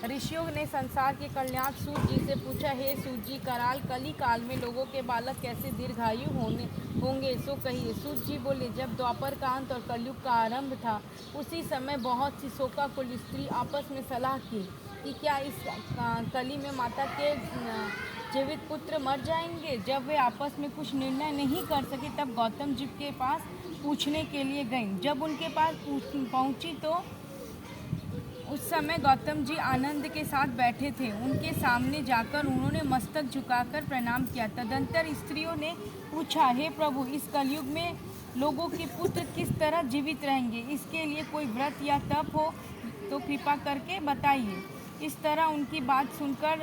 ऋषियों ने संसार के कल्याण सूत जी से पूछा, हे सूत जी, कराल कली काल में लोगों के बालक कैसे दीर्घायु होंगे, सो कहिए। सूत जी बोले, जब द्वापर का अंत और कलयुग का आरंभ था, उसी समय बहुत सी शोकाकुल स्त्री आपस में सलाह की कि क्या इस कली में माता के जीवित पुत्र मर जाएंगे। जब वे आपस में कुछ निर्णय नहीं कर सके, तब गौतम जी के पास पूछने के लिए गईं। जब उनके पास पहुंची तो उस समय गौतम जी आनंद के साथ बैठे थे। उनके सामने जाकर उन्होंने मस्तक झुकाकर प्रणाम किया। तदंतर स्त्रियों ने पूछा, हे प्रभु, इस कलयुग में लोगों के पुत्र किस तरह जीवित रहेंगे? इसके लिए कोई व्रत या तप हो तो कृपा करके बताइए। इस तरह उनकी बात सुनकर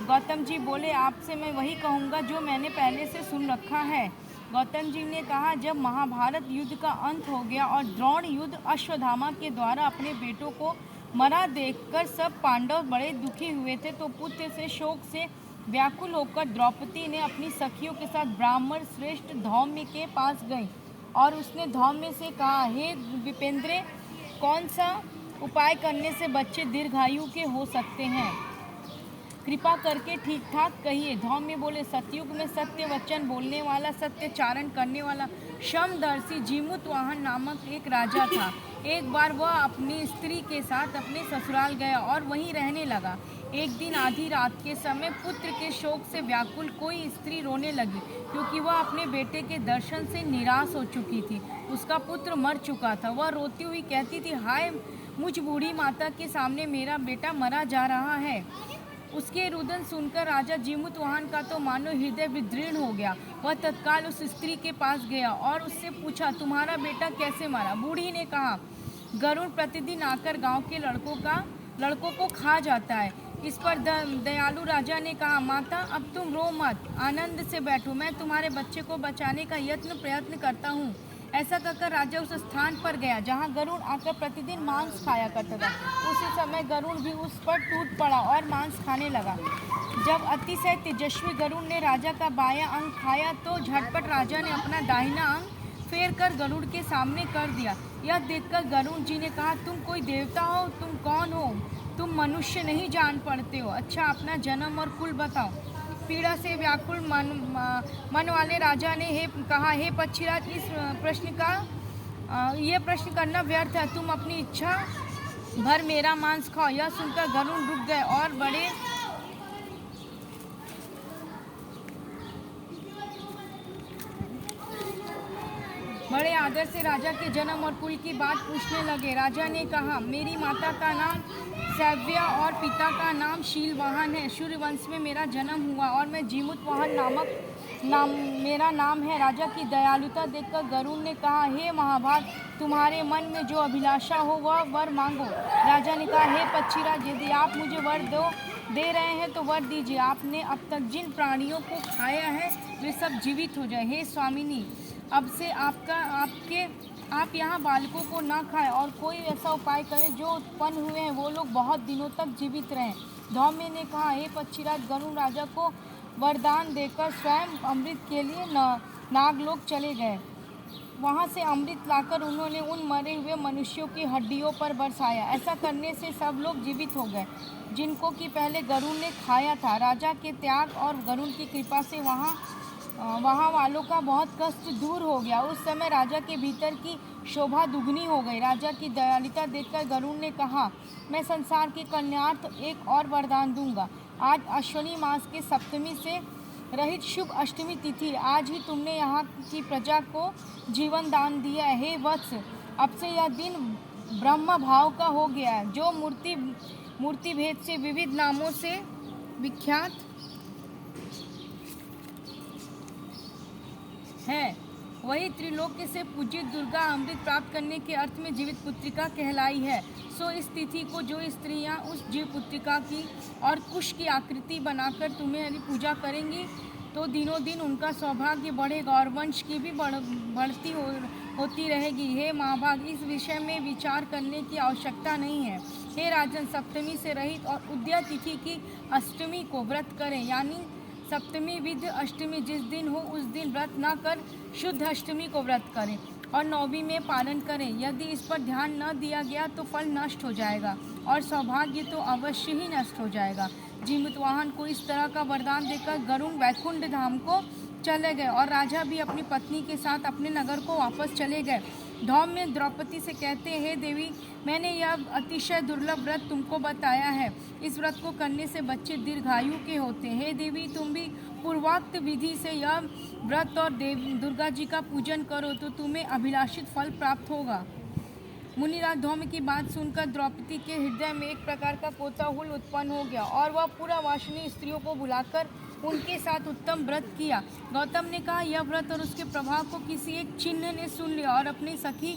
गौतम जी बोले, आपसे मैं वही कहूँगा जो मैंने पहले से सुन रखा है। गौतम जी ने कहा, जब महाभारत युद्ध का अंत हो गया और द्रोण युद्ध अश्वत्थामा के द्वारा अपने बेटों को मरा देखकर सब पांडव बड़े दुखी हुए थे, तो पुत्र से शोक से व्याकुल होकर द्रौपदी ने अपनी सखियों के साथ ब्राह्मण श्रेष्ठ धौम्य के पास गई और उसने धौम्य से कहा, हे विपेंद्र, कौन सा उपाय करने से बच्चे दीर्घायु के हो सकते हैं? कृपा करके ठीक ठाक कहिए। धौम्य बोले, सतयुग में सत्य वचन बोलने वाला, सत्यचारण करने वाला समदर्शी जीमूतवाहन नामक एक राजा था। एक बार वह अपनी स्त्री के साथ अपने ससुराल गया और वहीं रहने लगा। एक दिन आधी रात के समय पुत्र के शोक से व्याकुल कोई स्त्री रोने लगी, क्योंकि वह अपने बेटे के दर्शन से निराश हो चुकी थी। उसका पुत्र मर चुका था। वह रोती हुई कहती थी, हाय, मुझ बूढ़ी माता के सामने मेरा बेटा मरा जा रहा है। उसके रुदन सुनकर राजा जीमूतवाहन का तो मानो हृदय विदीर्ण हो गया। वह तत्काल उस स्त्री के पास गया और उससे पूछा, तुम्हारा बेटा कैसे मरा? बूढ़ी ने कहा, गरुड़ प्रतिदिन आकर गांव के लड़कों को खा जाता है। इस पर दयालु राजा ने कहा, माता, अब तुम रो मत, आनंद से बैठो, मैं तुम्हारे बच्चे को बचाने का प्रयत्न करता हूँ। ऐसा कहकर राजा उस स्थान पर गया जहाँ गरुड़ आकर प्रतिदिन मांस खाया करता था। उसी समय गरुड़ भी उस पर टूट पड़ा और मांस खाने लगा। जब अतिशय तेजस्वी गरुड़ ने राजा का बायां अंग खाया तो झटपट राजा ने अपना दाहिना अंग फेर कर गरुड़ के सामने कर दिया। यह देखकर गरुड़ जी ने कहा, तुम कोई देवता हो? तुम कौन हो? तुम मनुष्य नहीं जान पड़ते हो। अच्छा, अपना जन्म और कुल बताओ। पीड़ा से व्याकुल मन वाले राजा ने कहा, हे पक्षीराज, इस ये प्रश्न करना व्यर्थ है। तुम अपनी इच्छा भर मेरा मांस खाओ। यह सुनकर गरुड़ रुक गए और बड़े आदर से राजा के जन्म और कुल की बात पूछने लगे। राजा ने कहा, मेरी माता का नाम सैव्या और पिता का नाम शीलवाहन है। सूर्यवंश में मेरा जन्म हुआ और मैं जीमूतवाहन मेरा नाम है। राजा की दयालुता देखकर गरुड़ ने कहा, हे महाभाग, तुम्हारे मन में जो अभिलाषा हो वह वर मांगो। राजा ने कहा, हे पक्षीराज, यदि आप मुझे वर दे रहे हैं तो वर दीजिए। आपने अब तक जिन प्राणियों को खाया है वे सब जीवित हो जाए। हे स्वामिनी, अब से आप यहाँ बालकों को ना खाएं और कोई ऐसा उपाय करें जो उत्पन्न हुए हैं वो लोग बहुत दिनों तक जीवित रहें। धौम्य ने कहा, हे पक्षीराज, गरुड़ राजा को वरदान देकर स्वयं अमृत के लिए नागलोक चले गए। वहाँ से अमृत लाकर उन्होंने उन मरे हुए मनुष्यों की हड्डियों पर बरसाया। ऐसा करने से सब लोग जीवित हो गए जिनको कि पहले गरुड़ ने खाया था। राजा के त्याग और गरुड़ की कृपा से वहाँ वालों का बहुत कष्ट दूर हो गया। उस समय राजा के भीतर की शोभा दुगनी हो गई। राजा की दयालुता देखकर गरुड़ ने कहा, मैं संसार के कल्याणार्थ एक और वरदान दूंगा। आज अश्विनी मास के सप्तमी से रहित शुभ अष्टमी तिथि, आज ही तुमने यहाँ की प्रजा को जीवन दान दिया है। हे वत्स, अब से यह दिन ब्रह्म भाव का हो गया है, जो मूर्ति भेद से विविध नामों से विख्यात है। वही त्रिलोक्य से पूजित दुर्गा अमृत प्राप्त करने के अर्थ में जीवित पुत्रिका कहलाई है। सो इस तिथि को जो स्त्रियां उस जीव पुत्रिका की और कुश की आकृति बनाकर तुम्हें पूजा करेंगी तो दिनों दिन उनका सौभाग्य बढ़ेगा और वंश की भी बढ़ती होती रहेगी। हे महाभाग, इस विषय में विचार करने की आवश्यकता नहीं है। हे राजन, सप्तमी से रहित और उदया तिथि की अष्टमी को व्रत करें, यानी सप्तमी विध अष्टमी जिस दिन हो उस दिन व्रत न कर शुद्ध अष्टमी को व्रत करें और नौवीं में पालन करें। यदि इस पर ध्यान न दिया गया तो फल नष्ट हो जाएगा और सौभाग्य तो अवश्य ही नष्ट हो जाएगा। जीमूतवाहन को इस तरह का वरदान देकर गरुड़ वैकुंठ धाम को चले गए और राजा भी अपनी पत्नी के साथ अपने नगर को वापस चले गए। धौम्य द्रौपदी से कहते हैं, हे देवी, मैंने यह अतिशय दुर्लभ व्रत तुमको बताया है। इस व्रत को करने से बच्चे दीर्घायु के होते हैं। हे देवी, तुम भी पूर्वोक्त विधि से यह व्रत और दुर्गा जी का पूजन करो तो तुम्हें अभिलाषित फल प्राप्त होगा। मुनिराज धौम्य की बात सुनकर द्रौपदी के हृदय में एक प्रकार का कौतूहल उत्पन्न हो गया और वह पूरा वासनीय स्त्रियों को बुलाकर उनके साथ उत्तम व्रत किया। गौतम ने कहा, यह व्रत और उसके प्रभाव को किसी एक चिन्ह ने सुन लिया और अपनी सखी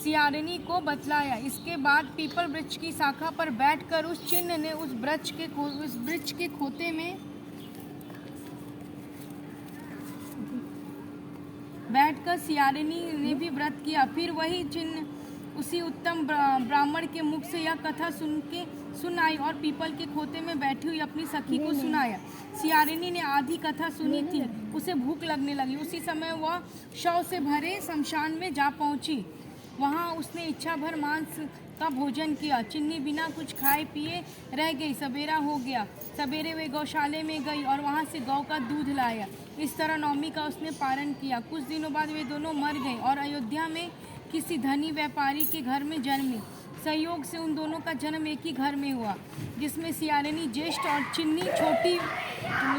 सियारिनी को बतलाया। इसके बाद पीपल वृक्ष की शाखा पर बैठकर उस चिन्ह ने उस वृक्ष के खोते में बैठकर सियारिनी ने भी व्रत किया। फिर वही चिन्ह उसी उत्तम ब्राह्मण के मुख से यह कथा सुनाई और पीपल के खोते में बैठी हुई अपनी सखी को सुनाया। सियारिनी ने आधी कथा सुनी थी, उसे भूख लगने लगी। उसी समय वह शव से भरे शमशान में जा पहुंची। वहां उसने इच्छा भर मांस का भोजन किया। चिन्नी बिना कुछ खाए पिए रह गई। सवेरा हो गया। सवेरे वे गौशाले में गई और वहां से गौ का दूध लाया। इस तरह नवमी का उसने पारण किया। कुछ दिनों बाद वे दोनों मर गए और अयोध्या में किसी धनी व्यापारी के घर में जन्मी। संयोग से उन दोनों का जन्म एक ही घर में हुआ, जिसमें सियारिनी ज्येष्ठ और चिन्नी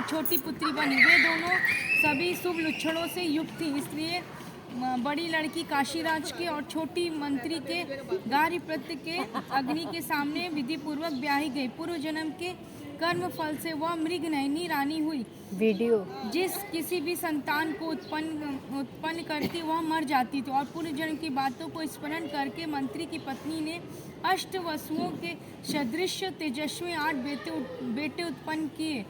छोटी पुत्री बनी। वे दोनों सभी शुभ लक्षणों से युक्त थी, इसलिए बड़ी लड़की काशीराज के और छोटी मंत्री के गारिप्रत्य के अग्नि के सामने विधि पूर्वक ब्याही गई। पूर्व जन्म के कर्म फल से वह मृगनयनी रानी हुई। जिस किसी भी संतान को उत्पन्न करती वह मर जाती थी और पूर्व जन्म की बातों को स्मरण करके मंत्री की पत्नी ने अष्ट वसुओं के सदृश तेजस्वी 8 बेटे उत्पन्न किए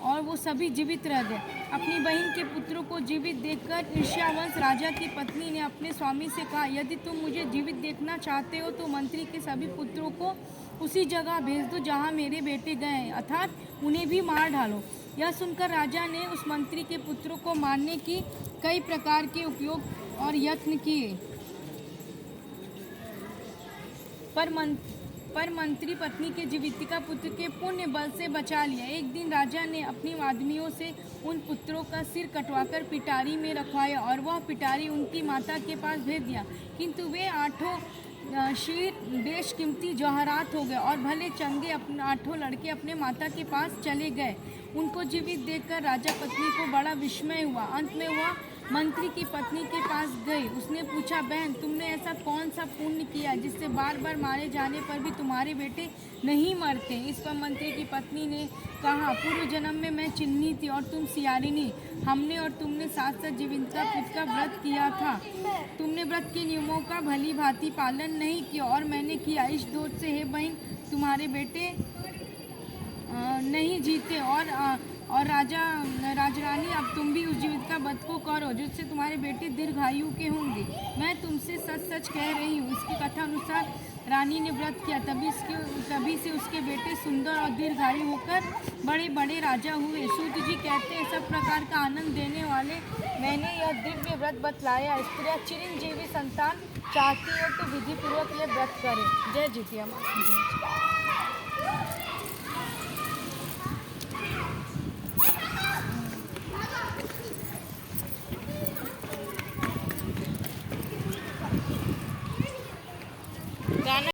और वो सभी जीवित रह गए। अपनी बहन के पुत्रों को जीवित देखकर ईर्ष्यावश राजा की पत्नी ने अपने स्वामी से कहा, यदि तुम मुझे जीवित देखना चाहते हो तो मंत्री के सभी पुत्रों को उसी जगह भेज दो जहाँ मेरे बेटे गए हैं, अर्थात उन्हें भी मार डालो। यह सुनकर राजा ने उस मंत्री के पुत्रों को मारने की कई प्रकार के उपयोग और यत्न किए, पर मंत्री पत्नी के जीवितिका पुत्र के पुण्य बल से बचा लिया। एक दिन राजा ने अपनी आदमियों से उन पुत्रों का सिर कटवाकर पिटारी में रखवाया और वह पिटारी उनकी माता के पास भेज दिया, किंतु वे 8 शीर बेशकीमती जवाहरात हो गए और भले चंगे अपने 8 लड़के अपने माता के पास चले गए। उनको जीवित देखकर राजा पत्नी को बड़ा विस्मय हुआ। अंत में वह मंत्री की पत्नी के पास गई। उसने पूछा, बहन, तुमने ऐसा कौन सा पुण्य किया जिससे बार बार मारे जाने पर भी तुम्हारे बेटे नहीं मरते? इस पर मंत्री की पत्नी ने कहा, पूर्व जन्म में मैं चिन्नी थी और तुम सियारिनी। हमने और तुमने साथ साथ जीविका पुत्र का व्रत किया था। तुमने व्रत के नियमों का भली भांति पालन नहीं किया और मैंने किया। इस दोष से हे बहन, तुम्हारे बेटे नहीं जीते और राजरानी, अब तुम भी उस जीविका व्रत को करो जिससे तुम्हारे बेटे दीर्घायु के होंगे। मैं तुमसे सच सच कह रही हूँ। इसकी कथा अनुसार रानी ने व्रत किया, तभी से उसके बेटे सुंदर और दीर्घायु होकर बड़े बड़े राजा हुए। सूत जी कहते हैं, सब प्रकार का आनंद देने वाले मैंने यह दिव्य व्रत बतलाया। स्त्रियाँ चिरंजीवी संतान चाहती हो तो विधि पूर्वक यह व्रत करें। जय जितिया माँ।